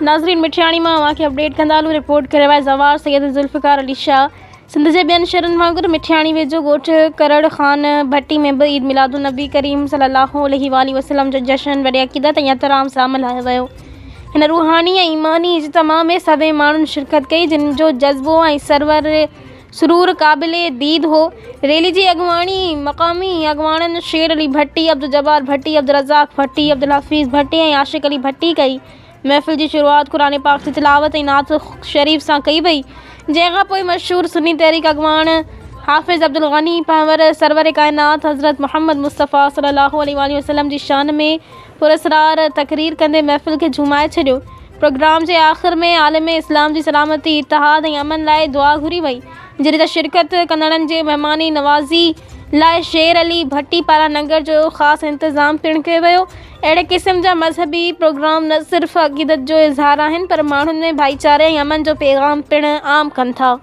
नाज़रीन मिठियाणी में अवां खे अपडेट कंदा हलूं। रिपोर्ट करे विया ज़वार सैयद ज़ुल्फ़िकार अली शाह। सिंध जे ॿियनि शहरनि वांगुरु मिठियाणी वेझो ॻोठ करड़ ख़ान भट्टी में भी ईद मिलादुन नबी करीम सल्लल्लाहु अलैहि वसल्लम जो जश्न वॾे अक़ीदत ऐं एहतराम सां मल्हायो वियो। हिन रूहानी ऐं ईमानी इज्तिमा में सभई माण्हुनि शिरकत कई, जिन जो जज़्बो ऐं सुरूर क़ाबिले दीद हो। रैली जी अॻुवाणी मक़ामी अॻुवाणनि शेर अली भट्टी, अब्दुल जब्बार भट्टी, अब्दुल रज़ाक भट्टी, अब्दुल हफ़ीज़ भट्टी ऐं आशिक़ अली भट्टी कई। महफ़िल जी शुरूआत क़ुरान पाक जी तिलावत ऐं नात शरीफ़ सां कई वई, जंहिंखां पोइ मशहूर सुन्नी तहरीक अॻुवाण हाफ़िज़ अब्दुल गनी पंवर सरवर कायनात हज़रत मोहम्मद मुस्तफ़ा सल्लल्लाहु अलैहि वसल्लम जी शान में पुरस्रार तक़रीर कंदे महफ़िल खे झुमाए छॾियो। प्रोग्राम जे आख़िर में आलिम इस्लाम जी सलामती, इत्तिहाद ऐं अमन लाइ दुआ घुरी वई, जॾहिं त शिरकत कंदड़नि जे महिमानी नवाज़ी लाइ शेर अली भट्टी पारां लंगर जो ख़ासि इंतज़ाम पिणु कयो वियो। अहिड़े क़िस्म जा मज़हबी प्रोग्राम न सिर्फ़ अक़ीदत जो इज़हार आहिनि, पर माण्हुनि में भाईचारे ऐं अमन जो पैगाम पिणु आम कनि था।